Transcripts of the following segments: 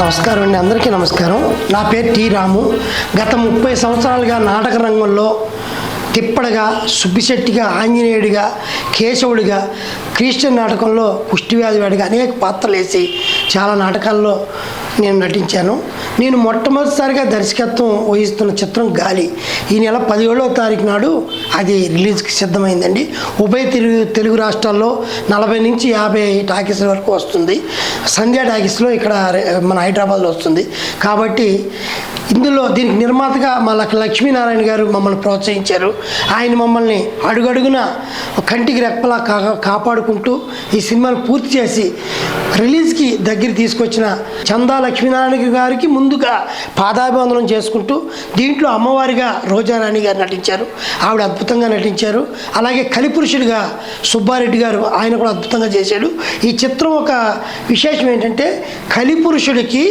నమస్కారం అండి, అందరికీ నమస్కారం. నా పేరు టి రాము. గత 30 సంవత్సరాలుగా నాటక రంగంలో తిప్పడగా, సుబ్బిశెట్టిగా, ఆంజనేయుడిగా, కేశవుడిగా, క్రిస్టియన్ నాటకంలో కుష్టివ్యాధివాడిగా అనేక పాత్రలు వేసి చాలా నాటకాల్లో నేను నటించాను. నేను మొట్టమొదటిసారిగా దర్శకత్వం వహిస్తున్న చిత్రం గాలి. ఈ నెల 17వ తారీఖు నాడు అది రిలీజ్కి సిద్ధమైందండి. ఉభయ తెలుగు రాష్ట్రాల్లో 40 నుంచి 50 టాకీస్ల వరకు వస్తుంది. సంధ్యా టాకీస్లో ఇక్కడ మన హైదరాబాద్లో వస్తుంది. కాబట్టి ఇందులో దీనికి నిర్మాతగా మా లక్ష్మీనారాయణ గారు మమ్మల్ని ప్రోత్సహించారు. ఆయన మమ్మల్ని అడుగడుగున కంటికి రెప్పలా కాపాడుకుంటూ ఈ సినిమాను పూర్తి చేసి రిలీజ్కి దగ్గర తీసుకొచ్చిన చందా లక్ష్మీనారాయణ గారికి ముందుగా పాదాభివందనం చేసుకుంటూ, దీంట్లో అమ్మవారిగా రోజారాణి గారు నటించారు. ఆవిడ అద్భుతంగా నటించారు. అలాగే కలిపురుషుడిగా సుబ్బారెడ్డి గారు, ఆయన కూడా అద్భుతంగా చేశాడు. ఈ చిత్రం ఒక విశేషం ఏంటంటే, కలిపురుషుడికి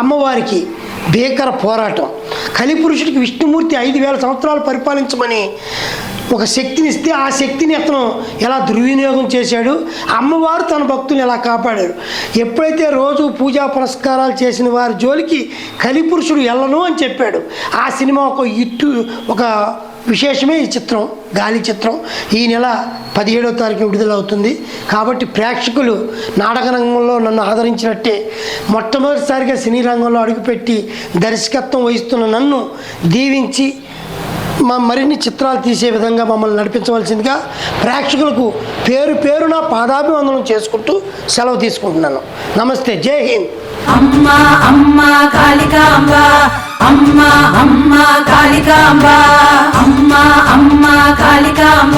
అమ్మవారికి భీకర పోరాటం. కలిపురుషుడికి విష్ణుమూర్తి 5000 సంవత్సరాలు పరిపాలించమని ఒక శక్తిని ఇస్తే, ఆ శక్తిని అతను ఎలా దుర్వినియోగం చేశాడు, అమ్మవారు తన భక్తులను ఎలా కాపాడారు. ఎప్పుడైతే రోజు పూజా పునస్కారాలు చేసిన వారి జోలికి కలిపురుషుడు వెళ్ళను అని చెప్పాడు. ఆ సినిమా ఒక విశేషమే ఈ చిత్రం, గాలి చిత్రం. ఈ నెల 17వ తారీఖున విడుదలవుతుంది. కాబట్టి ప్రేక్షకులు నాటక రంగంలో నన్ను ఆదరించినట్టే మొట్టమొదటిసారిగా సినీ రంగంలో అడుగుపెట్టి దర్శకత్వం వహిస్తున్న నన్ను దీవించి మరిన్ని చిత్రాలు తీసే విధంగా మమ్మల్ని నడిపించవలసిందిగా ప్రేక్షకులకు పేరు పేరున పాదాభివందనం చేసుకుంటూ సెలవు తీసుకుంటున్నాను. నమస్తే, జై హింద్. అమ్మా అమ్మా కాళికాంబ, అమ్మా అమ్మా కాళికాంబ, అమ్మా అమ్మా కాళికాంబ.